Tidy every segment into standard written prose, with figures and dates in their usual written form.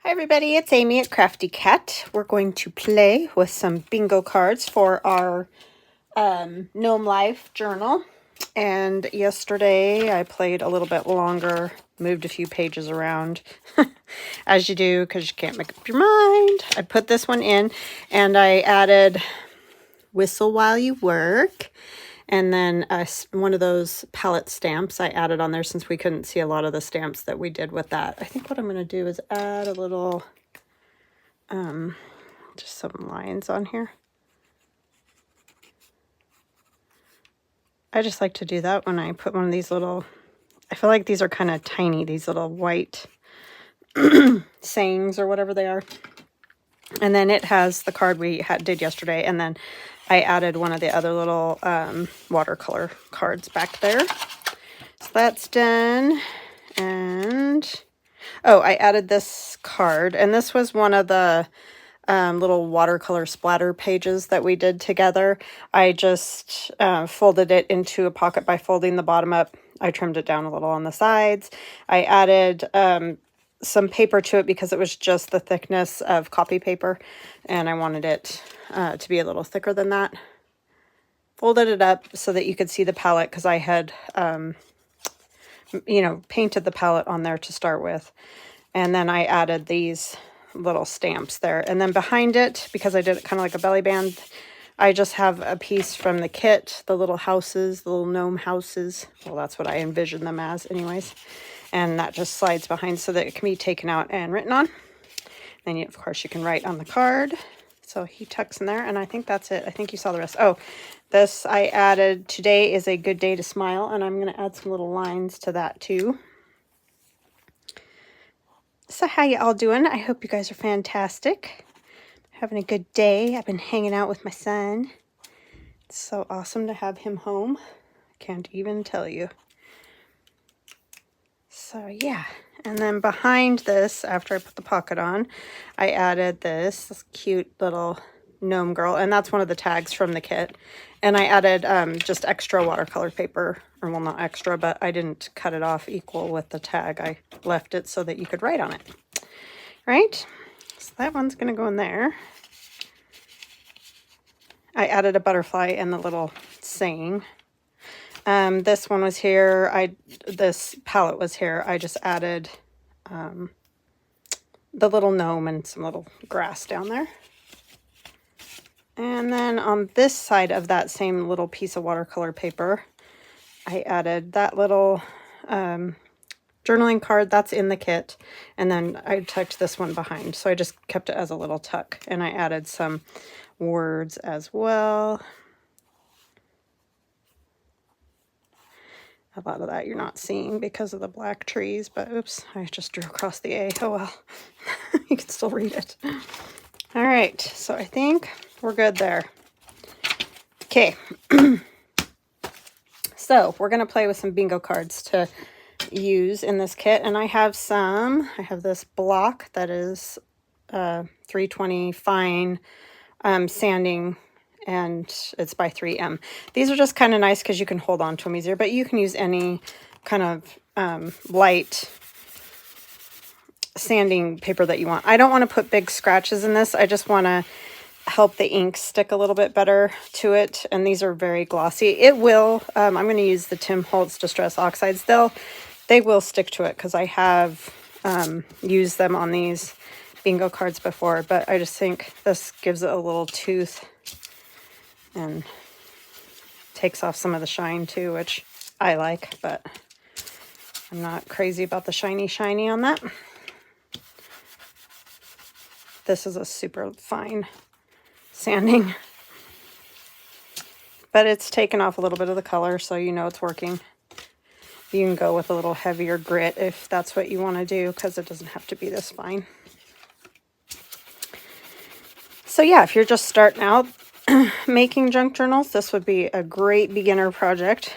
Hi everybody, it's Amy at Crafty Cat. We're going to play with some bingo cards for our Gnome Life Journal. And yesterday I played a little bit longer, moved a few pages around, as you do because you can't make up your mind. I put this one in and I added Whistle While You Work. And then one of those palette stamps I added on there since we couldn't see a lot of the stamps that we did with that. I think what I'm going to do is add a little, just some lines on here. I just like to do that when I put one of these little, I feel like these are kind of tiny, these little white sayings or whatever they are. And then it has the card we did yesterday, and then I added one of the other little watercolor cards back there. So that's done. And, oh, I added this card, and this was one of the little watercolor splatter pages that we did together. I just folded it into a pocket by folding the bottom up. I trimmed it down a little on the sides. I added some paper to it because it was just the thickness of copy paper, and I wanted it to be a little thicker than that. Folded it up so that you could see the palette because I had, painted the palette on there to start with. And then I added these little stamps there. And then behind it, because I did it kind of like a belly band, I just have a piece from the kit, the little houses, the little gnome houses. Well, that's what I envision them as anyways. And that just slides behind so that it can be taken out and written on. Then, of course, you can write on the card. So he tucks in there, and I think that's it. I think you saw the rest. Oh, this I added, today is a good day to smile, and I'm going to add some little lines to that too. So how you all doing? I hope you guys are fantastic. Having a good day. I've been hanging out with my son. It's so awesome to have him home. I can't even tell you. So yeah, and then behind this, after I put the pocket on, I added this cute little gnome girl, and that's one of the tags from the kit. And I added just extra watercolor paper, or well, not extra, but I didn't cut it off equal with the tag. I left it so that you could write on it, right? So that one's going to go in there. I added a butterfly and the little saying. This one was here. This palette was here. I just added the little gnome and some little grass down there. And then on this side of that same little piece of watercolor paper, I added that little journaling card that's in the kit. And then I tucked this one behind. So I just kept it as a little tuck. And I added some words as well. A lot of that you're not seeing because of the black trees, but oops, I just drew across the A. Oh well, you can still read it. All right, so I think we're good there. Okay, so we're going to play with some bingo cards to use in this kit, and I have this block that is 320 fine sanding, and it's by 3M. These are just kind of nice because you can hold on to them easier, but you can use any kind of light sanding paper that you want. I don't want to put big scratches in this. I just want to help the ink stick a little bit better to it, and these are very glossy. It will, I'm going to use the Tim Holtz Distress Oxides. They will stick to it because I have used them on these bingo cards before, but I just think this gives it a little tooth and takes off some of the shine too, which I like, but I'm not crazy about the shiny on that. This is a super fine sanding, but it's taken off a little bit of the color, so you know it's working. You can go with a little heavier grit if that's what you want to do, because it doesn't have to be this fine. So yeah, if you're just starting out making junk journals, this would be a great beginner project.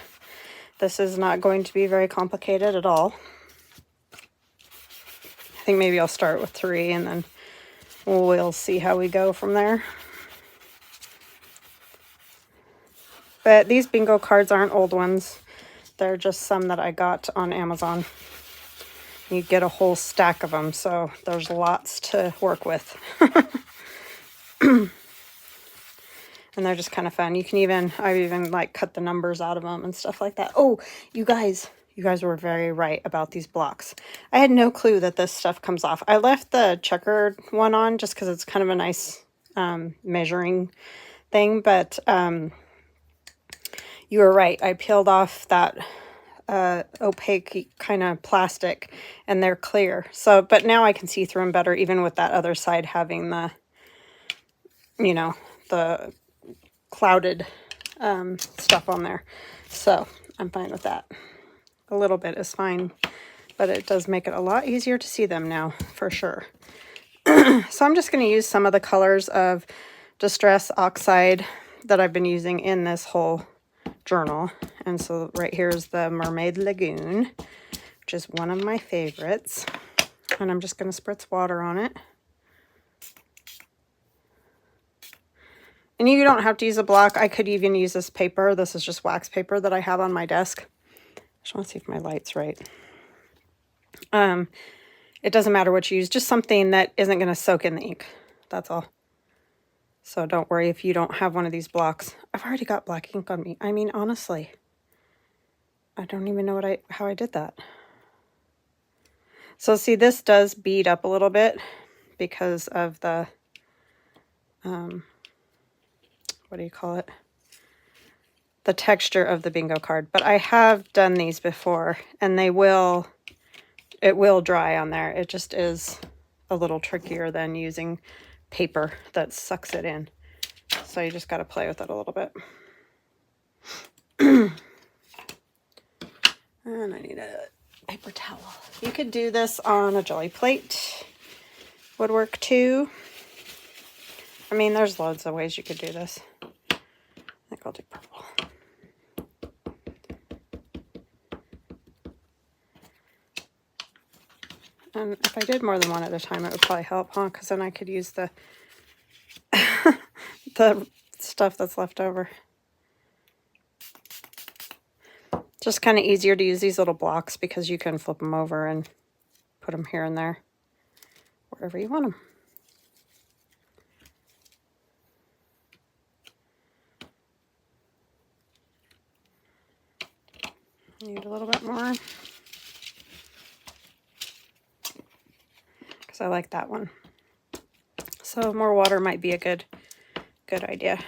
This is not going to be very complicated at all. I think maybe I'll start with 3 and then we'll see how we go from there. But these bingo cards aren't old ones. They're just some that I got on Amazon. You get a whole stack of them, so there's lots to work with. And they're just kind of fun. You can even, I've even like cut the numbers out of them and stuff like that. Oh, you guys were very right about these blocks. I had no clue that this stuff comes off. I left the checkered one on just because it's kind of a nice measuring thing, but you were right. I peeled off that opaque kind of plastic and they're clear. So, but now I can see through them better, even with that other side having the, you know, the clouded stuff on there. So I'm fine with that. A little bit is fine, but it does make it a lot easier to see them now for sure. So I'm just going to use some of the colors of Distress Oxide that I've been using in this whole journal. And so right here is the Mermaid Lagoon, which is one of my favorites. And I'm just going to spritz water on it. And you don't have to use a block. I could even use this paper. This is just wax paper that I have on my desk. I just want to see if my light's right. It doesn't matter what you use, just something that isn't going to soak in the ink. That's all. So don't worry if you don't have one of these blocks. I've already got black ink on me. I mean, honestly, I don't even know how I did that. So see, this does bead up a little bit because of the, what do you call it? The texture of the bingo card. But I have done these before and it will dry on there. It just is a little trickier than using paper that sucks it in. So you just got to play with it a little bit. And I need a paper towel. You could do this on a jelly plate. Would work too. I mean, there's loads of ways you could do this. I think I'll do purple. And if I did more than one at a time, it would probably help, huh? Because then I could use the the stuff that's left over. Just kind of easier to use these little blocks because you can flip them over and put them here and there, wherever you want them. Need a little bit more. I like that one. So more water might be a good idea.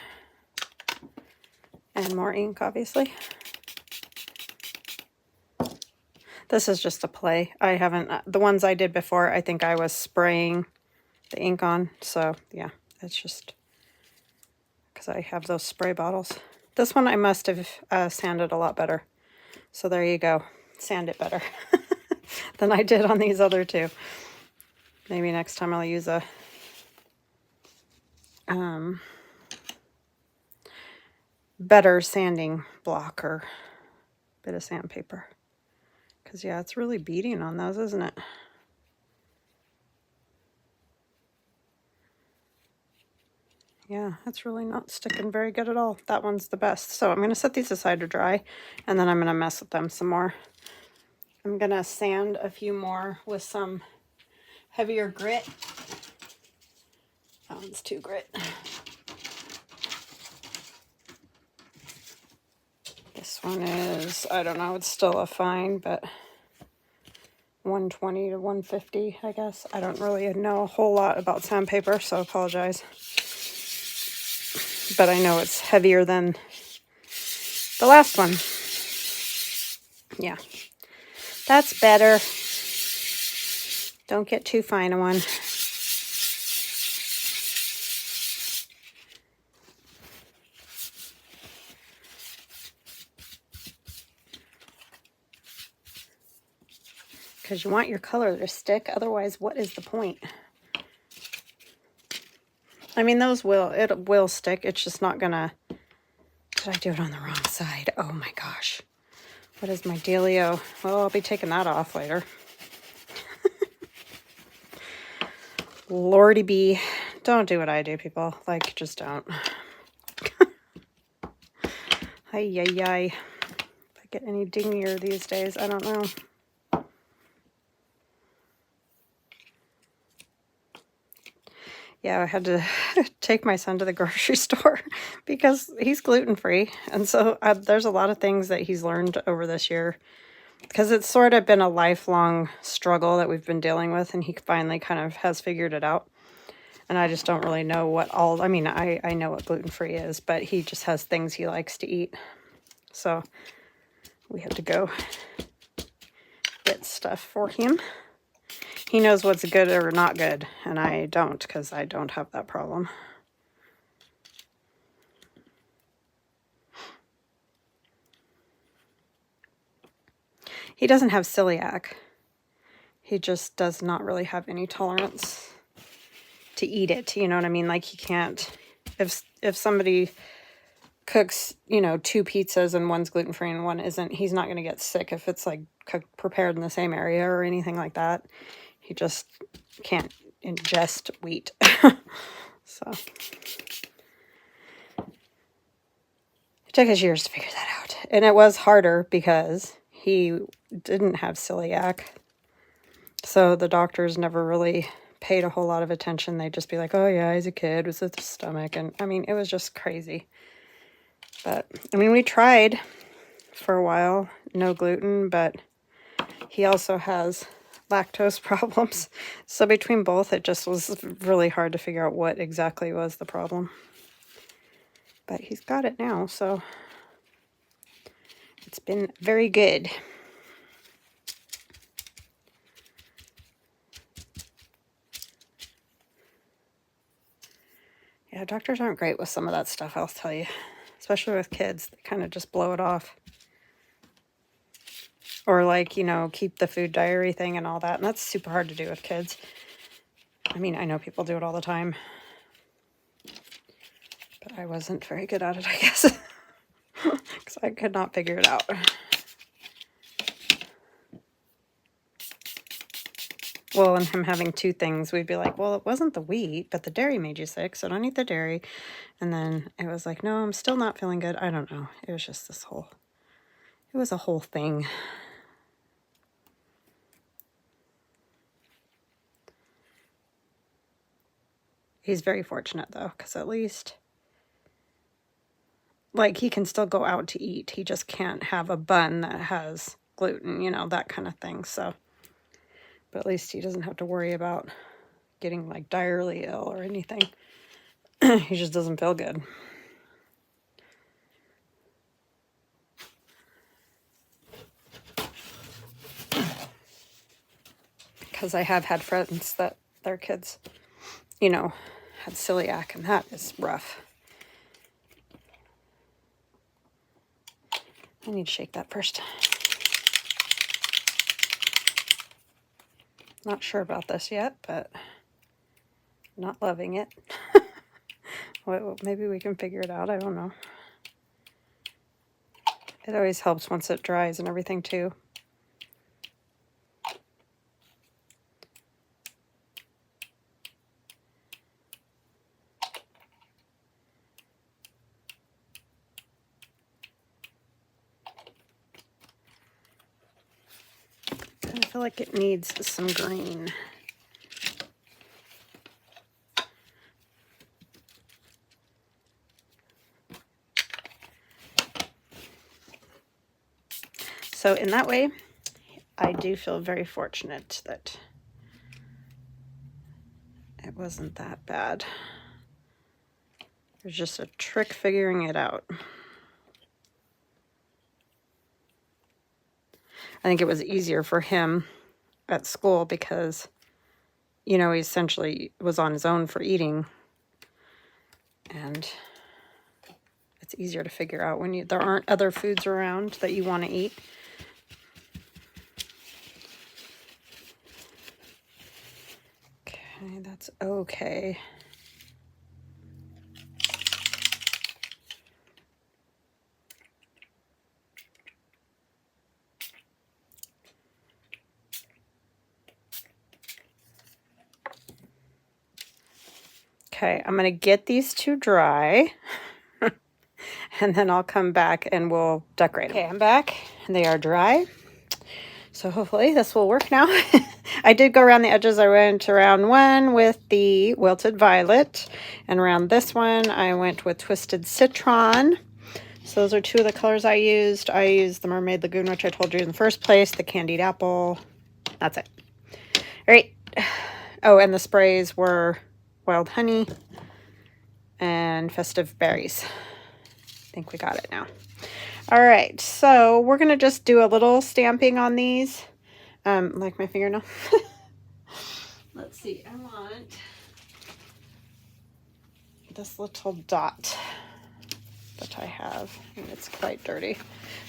And more ink, obviously. This is just a play. I haven't, the ones I did before, I think I was spraying the ink on. So yeah, it's just because I have those spray bottles. This one I must have sanded a lot better. So there you go. Sand it better than I did on these other two. Maybe next time I'll use a better sanding block or bit of sandpaper. Because, yeah, it's really beading on those, isn't it? Yeah, it's really not sticking very good at all. That one's the best. So I'm going to set these aside to dry, and then I'm going to mess with them some more. I'm going to sand a few more with some heavier grit. That one's too grit. This one is, I don't know, it's still a fine, but 120 to 150, I guess. I don't really know a whole lot about sandpaper, so I apologize. But I know it's heavier than the last one. Yeah, that's better. Don't get too fine a one. Because you want your color to stick, otherwise what is the point? I mean, it will stick, it's just not gonna... Did I do it on the wrong side? Oh my gosh. What is my dealio? Well, I'll be taking that off later. Lordy bee. Don't do what I do, people. Like, just don't. Ay, ay, ay. If I get any dingier these days, I don't know. Yeah, I had to take my son to the grocery store because he's gluten-free. And so there's a lot of things that he's learned over this year because it's sort of been a lifelong struggle that we've been dealing with, and he finally kind of has figured it out. And I just don't really know what all, I mean, I know what gluten-free is, but he just has things he likes to eat. So we have to go get stuff for him. He knows what's good or not good, and I don't, because I don't have that problem. He doesn't have celiac. He just does not really have any tolerance to eat it. You know what I mean? Like, he can't, if somebody cooks, you know, 2 pizzas and one's gluten-free and one isn't, he's not going to get sick if it's like prepared in the same area or anything like that. He just can't ingest wheat. So it took us years to figure that out. And it was harder because he didn't have celiac. So the doctors never really paid a whole lot of attention. They'd just be like, oh yeah, he's a kid with a stomach. And I mean, it was just crazy. But I mean, we tried for a while, no gluten, but he also has lactose problems. So between both, it just was really hard to figure out what exactly was the problem. But he's got it now, so it's been very good. Yeah, doctors aren't great with some of that stuff, I'll tell you. Especially with kids, they kind of just blow it off. Or like, you know, keep the food diary thing and all that. And that's super hard to do with kids. I mean, I know people do it all the time. But I wasn't very good at it, I guess. Because I could not figure it out. Well, and him having 2 things, we'd be like, well, it wasn't the wheat, but the dairy made you sick, so don't eat the dairy. And then it was like, no, I'm still not feeling good. I don't know. It was just this whole, it was a whole thing. He's very fortunate, though, because at least, like, he can still go out to eat. He just can't have a bun that has gluten, you know, that kind of thing. So, but at least he doesn't have to worry about getting, like, direly ill or anything. He just doesn't feel good. Because I have had friends that their kids, you know, had celiac, and that is rough. I need to shake that first. Not sure about this yet, but not loving it. Well, maybe we can figure it out. I don't know. It always helps once it dries and everything too. I feel like it needs some green. So in that way, I do feel very fortunate that it wasn't that bad. There's just a trick figuring it out. I think it was easier for him at school because, you know, he essentially was on his own for eating. And it's easier to figure out when there aren't other foods around that you want to eat. Okay, that's okay. Okay, I'm going to get these to dry, and then I'll come back and we'll decorate them. Okay, I'm back, and they are dry. So hopefully this will work now. I did go around the edges. I went around one with the Wilted Violet, and around this one I went with Twisted Citron. So those are two of the colors I used. I used the Mermaid Lagoon, which I told you in the first place, the Candied Apple. That's it. All right. Oh, and the sprays were Wild Honey and Festive Berries. I think we got it now. All right, so we're going to just do a little stamping on these. Like my fingernail. Let's see, I want this little dot that I have, and it's quite dirty.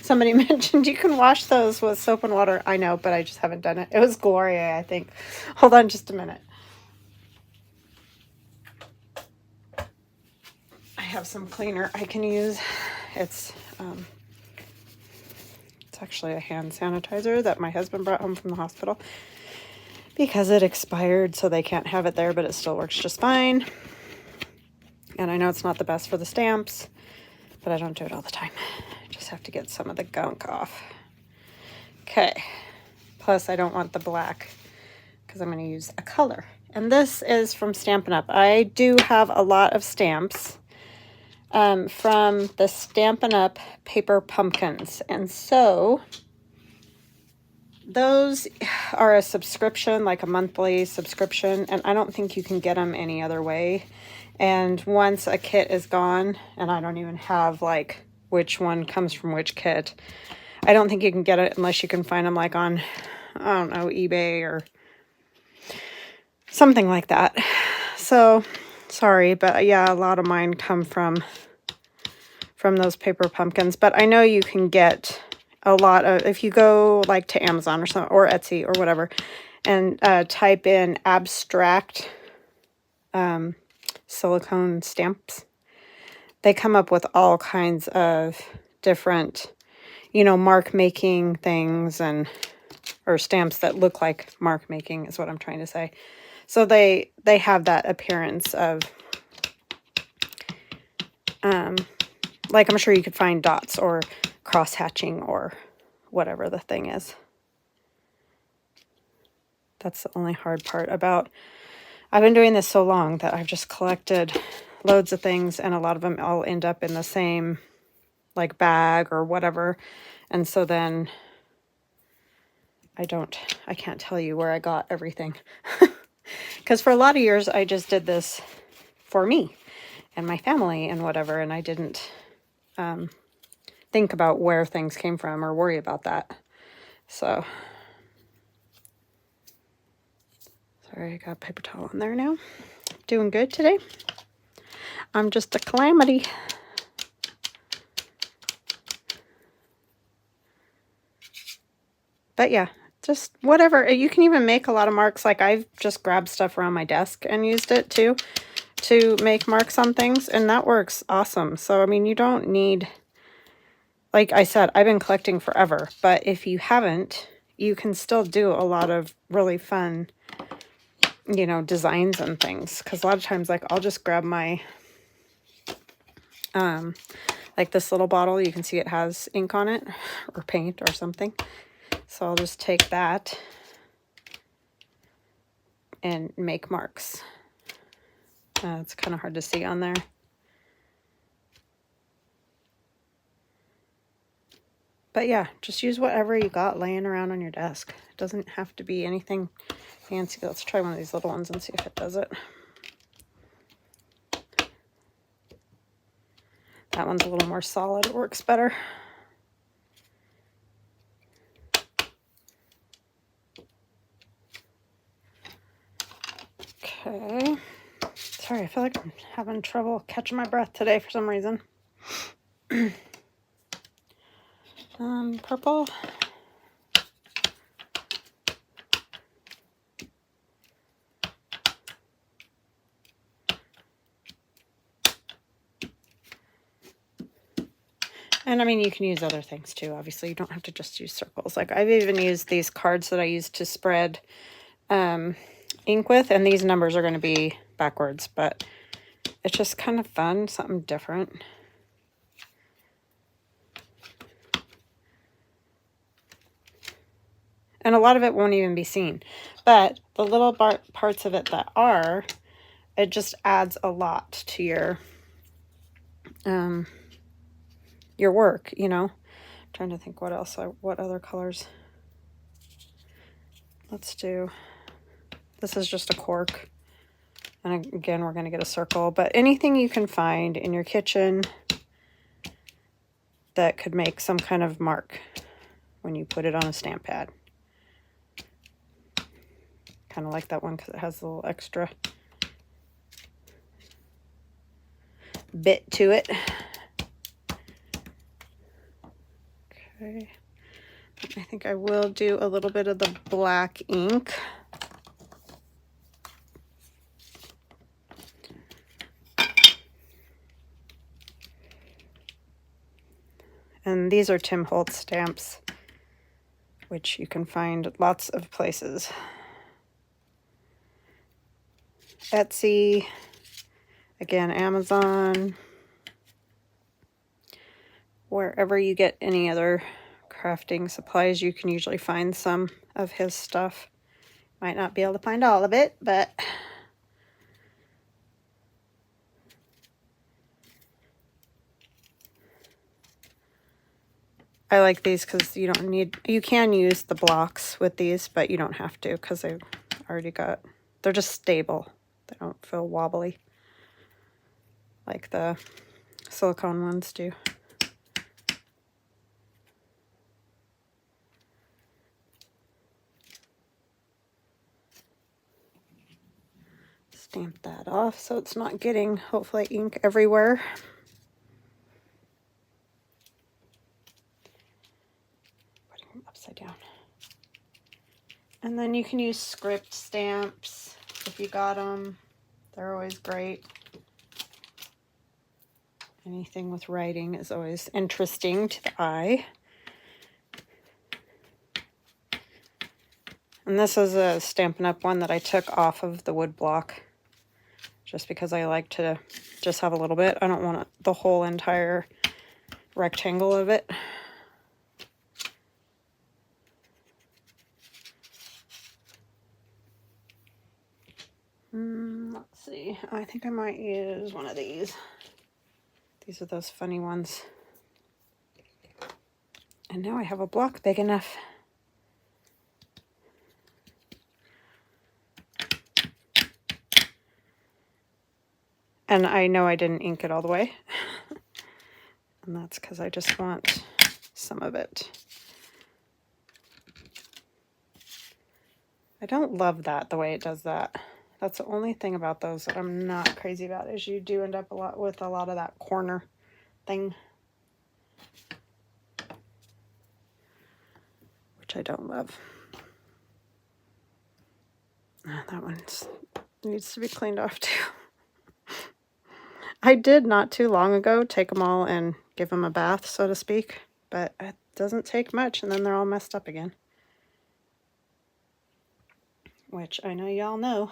Somebody mentioned you can wash those with soap and water. I know, but I just haven't done it. It was Gloria, I think. Hold on just a minute. I have some cleaner I can use. It's actually a hand sanitizer that my husband brought home from the hospital because it expired, so they can't have it there, but it still works just fine. And I know it's not the best for the stamps, but I don't do it all the time. I just have to get some of the gunk off. Okay. Plus, I don't want the black because I'm going to use a color. And this is from Stampin' Up. I do have a lot of stamps from the Stampin' Up paper pumpkins. And so those are a subscription, like a monthly subscription, and I don't think you can get them any other way. And once a kit is gone, and I don't even have like which one comes from which kit, I don't think you can get it unless you can find them like on, I don't know, eBay or something like that. So sorry, but yeah, a lot of mine come from those paper pumpkins. But I know you can get a lot of, if you go like to Amazon or something, or Etsy or whatever, and type in abstract silicone stamps, they come up with all kinds of different, you know, mark making things, and or stamps that look like mark making is what I'm trying to say. So they have that appearance of like, I'm sure you could find dots or cross hatching or whatever the thing is. That's the only hard part about, I've been doing this so long that I've just collected loads of things, and a lot of them all end up in the same like bag or whatever. And so then I can't tell you where I got everything. Because for a lot of years I just did this for me and my family and whatever, and I didn't think about where things came from or worry about that. So sorry, I got paper towel in there now. Doing good today. I'm just a calamity. But yeah, just whatever. You can even make a lot of marks. Like, I've just grabbed stuff around my desk and used it too to make marks on things, and that works awesome. So I mean, you don't need, like I said, I've been collecting forever, but if you haven't, you can still do a lot of really fun, you know, designs and things. Because a lot of times, like, I'll just grab my like this little bottle, you can see it has ink on it or paint or something. So I'll just take that and make marks. It's kind of hard to see on there. But yeah, just use whatever you got laying around on your desk. It doesn't have to be anything fancy. Let's try one of these little ones and see if it does it. That one's a little more solid. It works better. Okay. Sorry, I feel like I'm having trouble catching my breath today for some reason. Purple. And I mean, you can use other things too. Obviously, you don't have to just use circles. Like, I've even used these cards that I use to spread ink with, and these numbers are going to be backwards, but it's just kind of fun, something different. And a lot of it won't even be seen. But the little parts of it that are, it just adds a lot to your work, you know. I'm trying to think what else, what other colors. Let's do, this is just a cork. And again, we're going to get a circle, but anything you can find in your kitchen that could make some kind of mark when you put it on a stamp pad. Kind of like that one because it has a little extra bit to it. Okay. I think I will do a little bit of the black ink. And these are Tim Holtz stamps, which you can find lots of places. Etsy, again, Amazon, wherever you get any other crafting supplies, you can usually find some of his stuff. Might not be able to find all of it, but I like these because you don't need, you can use the blocks with these, but you don't have to because they've already got, they're just stable. They don't feel wobbly like the silicone ones do. Stamp that off so it's not getting, hopefully, ink everywhere. Putting them upside down. And then you can use script stamps if you got them. They're always great. Anything with writing is always interesting to the eye. And this is a Stampin' Up! One that I took off of the wood block just because I like to just have a little bit. I don't want the whole entire rectangle of it. Let's see. I think I might use one of these. These are those funny ones. And now I have a block big enough. And I know I didn't ink it all the way. And that's because I just want some of it. I don't love that, the way it does that. That's the only thing about those that I'm not crazy about, is you do end up with a lot of that corner thing, which I don't love. That one needs to be cleaned off too. I did not too long ago take them all and give them a bath, so to speak, but it doesn't take much and then they're all messed up again. Which I know y'all know.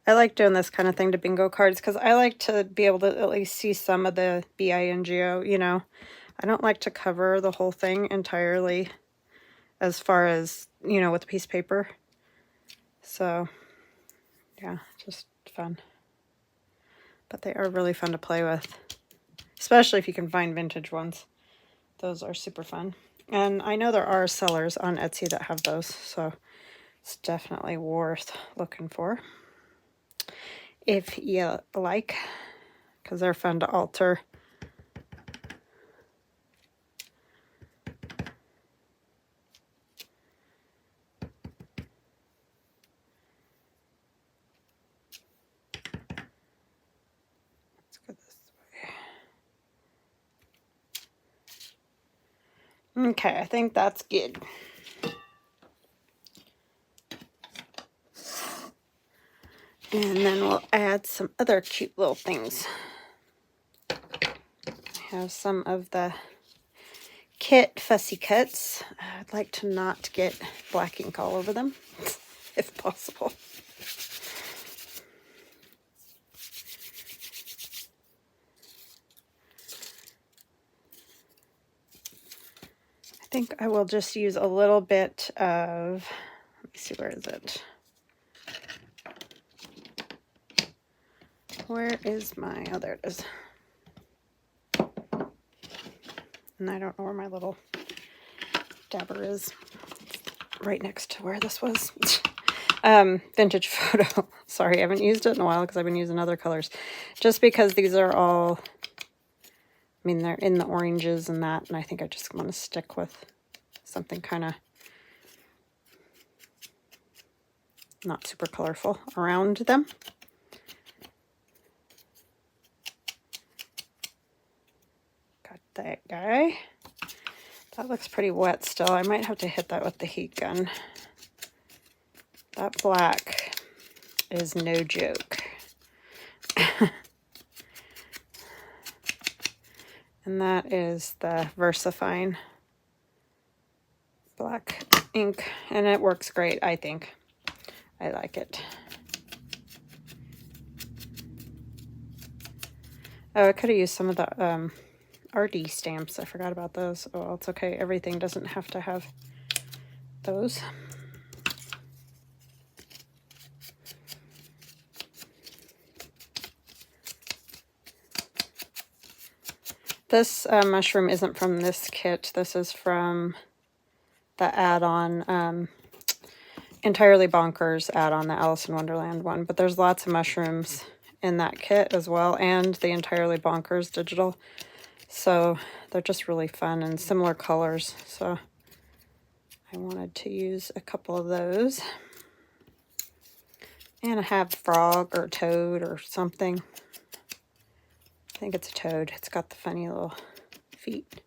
I like doing this kind of thing to bingo cards because I like to be able to at least see some of the bingo, you know. I don't like to cover the whole thing entirely as far as, you know, with a piece of paper. So, yeah, just fun. But they are really fun to play with, especially if you can find vintage ones. Those are super fun. And I know there are sellers on Etsy that have those, so it's definitely worth looking for if you like, because they're fun to alter. Let's go this way. Okay, I think that's good. And then we'll add some other cute little things. I have some of the kit fussy cuts. I'd like to not get black ink all over them, if possible. think I will just use a little bit of, let me see, where is it? Where is my, oh, there it is. And I don't know where my little dabber is. Right next to where this was. Vintage photo. Sorry, I haven't used it in a while because I've been using other colors. Just because these are all, I mean, they're in the oranges and that, and I think I just want to stick with something kind of not super colorful around them. Got that guy. That looks pretty wet still. I might have to hit that with the heat gun. That black is no joke. And that is the VersaFine black ink, and it works great, I think. I like it. Oh, I could have used some of the RD stamps. I forgot about those. Oh, well, it's okay. Everything doesn't have to have those. This mushroom isn't from this kit. This is from the add-on, Entirely Bonkers add-on, the Alice in Wonderland one. But there's lots of mushrooms in that kit as well, and the Entirely Bonkers digital. So they're just really fun and similar colors. So I wanted to use a couple of those. And I have frog or toad or something. I think it's a toad. It's got the funny little feet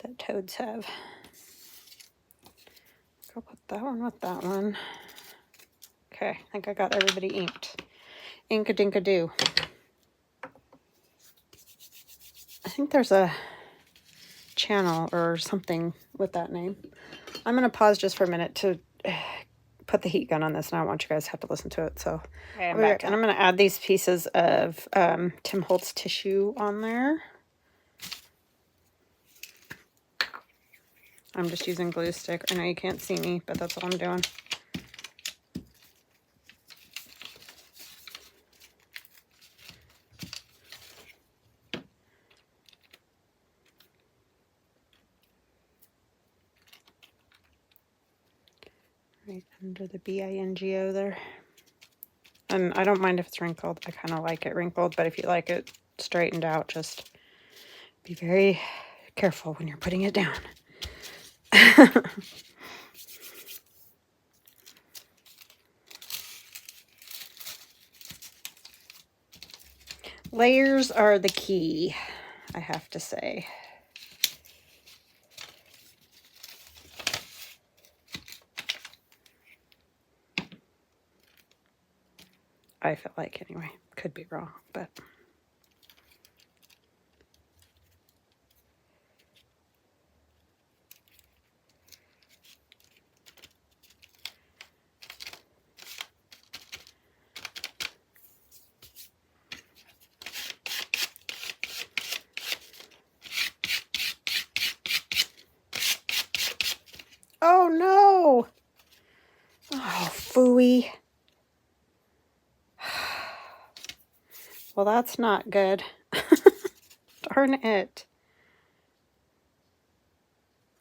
that toads have. I'll put that one with that one. Okay, I think I got everybody inked. Ink-a-dink-a-doo. I think there's a channel or something with that name. I'm going to pause just for a minute to put the heat gun on this, and I don't want you guys to have to listen to it. So okay, I'm back. And I'm going to add these pieces of Tim Holtz tissue on there. I'm just using glue stick. I know you can't see me, but that's what I'm doing. Right under the B-I-N-G-O there. And I don't mind if it's wrinkled. I kind of like it wrinkled, but if you like it straightened out, just be very careful when you're putting it down. Layers are the key, I have to say. I feel like, anyway. Could be wrong, but... Oh, no! Oh, phooey. Well, that's not good. Darn it.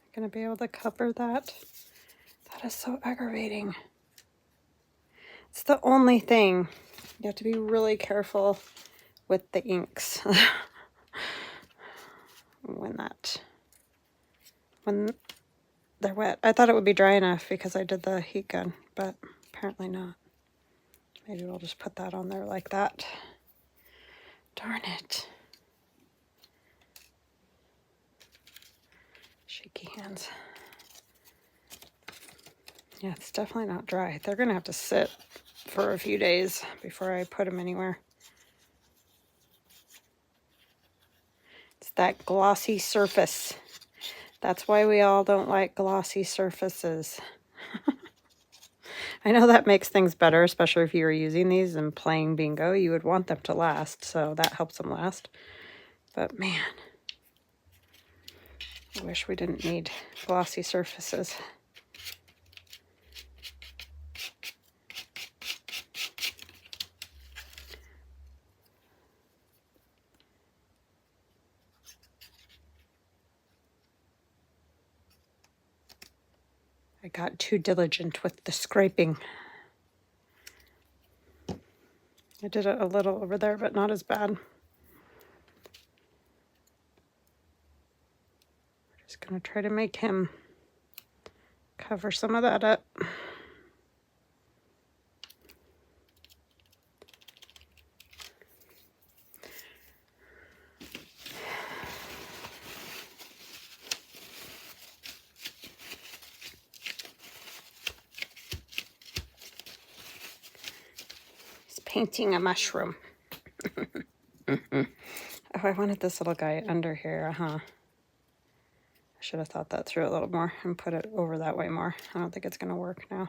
Am I going to be able to cover that? That is so aggravating. It's the only thing. You have to be really careful with the inks. when they're wet. I thought it would be dry enough because I did the heat gun, but apparently not. Maybe we'll just put that on there like that. Darn it. Shaky hands. Yeah, it's definitely not dry. They're going to have to sit for a few days before I put them anywhere. It's that glossy surface. That's why we all don't like glossy surfaces. I know that makes things better, especially if you were using these and playing bingo. You would want them to last, so that helps them last. But man, I wish we didn't need glossy surfaces. I got too diligent with the scraping. I did it a little over there, but not as bad. We're just going to try to make him cover some of that up. He's painting a mushroom. Oh, I wanted this little guy under here, I should have thought that through a little more and put it over that way more. I don't think it's going to work now.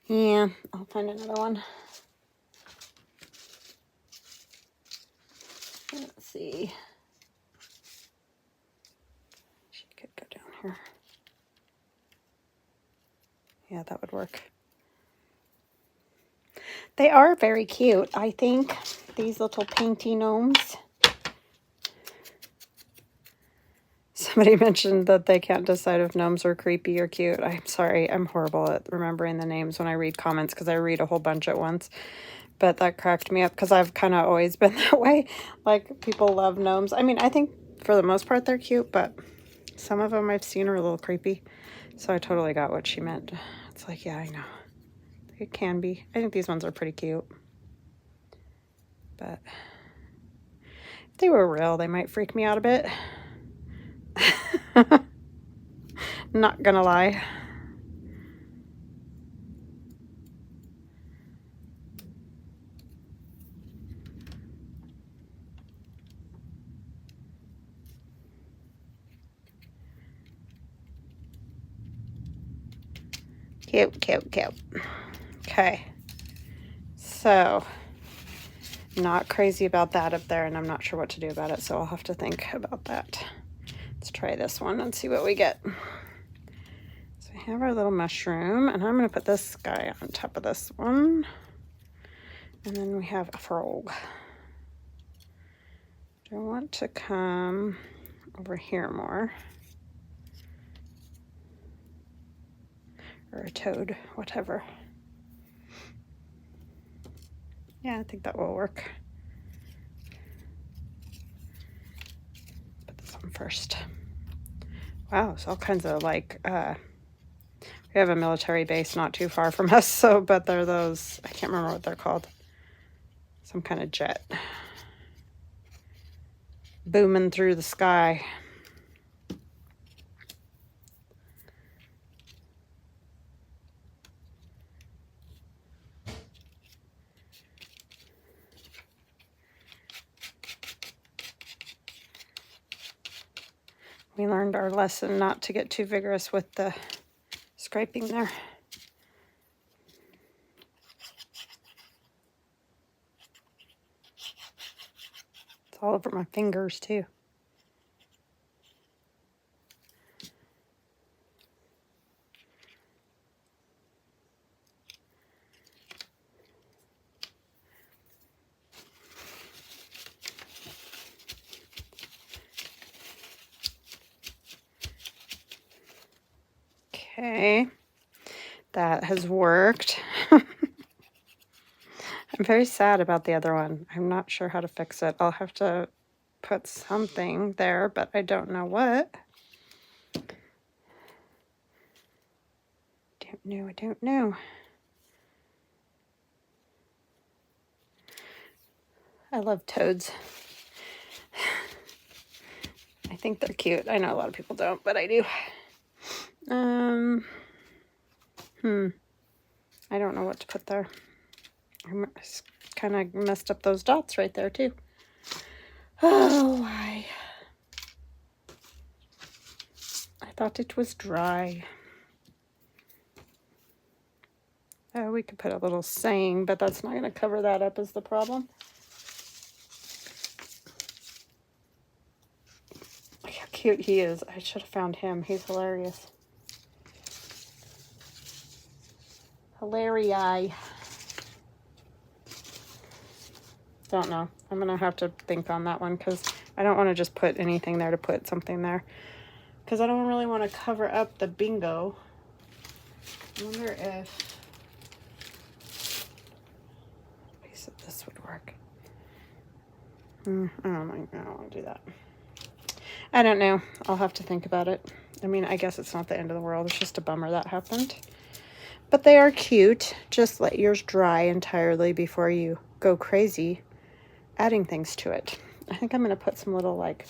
Yeah, I'll find another one. Let's see. She could go down here. Yeah, that would work. They are very cute, I think, these little painty gnomes. Somebody mentioned that they can't decide if gnomes are creepy or cute. I'm sorry, I'm horrible at remembering the names when I read comments because I read a whole bunch at once. But that cracked me up because I've kind of always been that way. Like, people love gnomes. I mean, I think for the most part they're cute, but some of them I've seen are a little creepy. So I totally got what she meant. It's like, yeah, I know. It can be. I think these ones are pretty cute. But if they were real, they might freak me out a bit. Not gonna lie. Cute, cute, cute. Okay. So, not crazy about that up there, and I'm not sure what to do about it, so I'll have to think about that. Let's try this one and see what we get. So we have our little mushroom, and I'm going to put this guy on top of this one. And then we have a frog. Do I want to come over here more? Or a toad, whatever. Yeah, I think that will work. Put this on first. Wow, it's all kinds of like, we have a military base not too far from us, so, but they're those, I can't remember what they're called. Some kind of jet. Booming through the sky. We learned our lesson not to get too vigorous with the scraping there. It's all over my fingers too. Okay, that has worked. I'm very sad about the other one. I'm not sure how to fix it. I'll have to put something there, but I don't know what. I don't know. I love toads. I think they're cute. I know a lot of people don't, but I do. I don't know what to put there. I kind of messed up those dots right there too. Oh, why? I thought it was dry. Oh, we could put a little saying, but that's not going to cover that up is the problem. Yuck, cute he is. I should have found him. He's hilarious. Hilarii. Don't know. I'm going to have to think on that one because I don't want to just put anything there to put something there. Because I don't really want to cover up the bingo. I wonder if a piece of this would work. I don't know. I don't want to do that. I don't know. I'll have to think about it. I mean, I guess it's not the end of the world. It's just a bummer that happened. But they are cute. Just let yours dry entirely before you go crazy adding things to it. I think I'm going to put some little like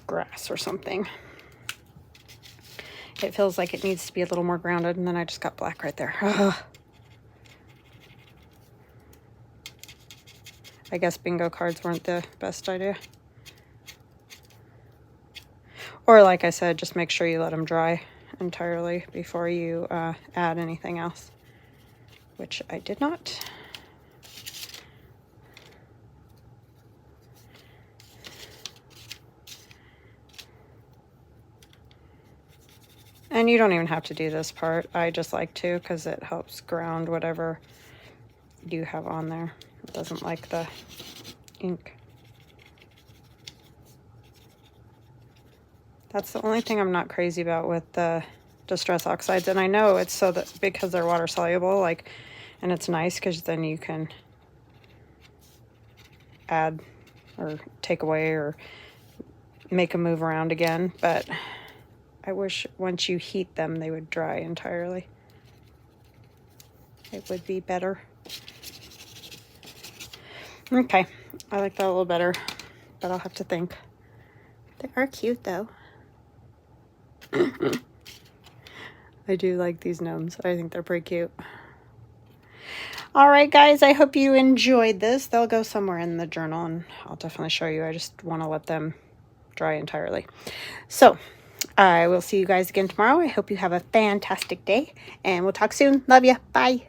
grass or something. It feels like it needs to be a little more grounded, and then I just got black right there. Ugh. I guess bingo cards weren't the best idea. Or like I said, just make sure you let them dry entirely before you add anything else, which I did not. And you don't even have to do this part. I just like to because it helps ground whatever you have on there. It doesn't like the ink. That's the only thing I'm not crazy about with the Distress Oxides. And I know it's so that because they're water soluble, like, and it's nice because then you can add or take away or make them move around again. But I wish once you heat them, they would dry entirely. It would be better. Okay, I like that a little better, but I'll have to think. They are cute though. I do like these gnomes. I think they're pretty cute. All right, guys, I hope you enjoyed this. They'll go somewhere in the journal, and I'll definitely show you. I just want to let them dry entirely. So I will see you guys again tomorrow. I hope you have a fantastic day, and we'll talk soon. Love ya. Bye.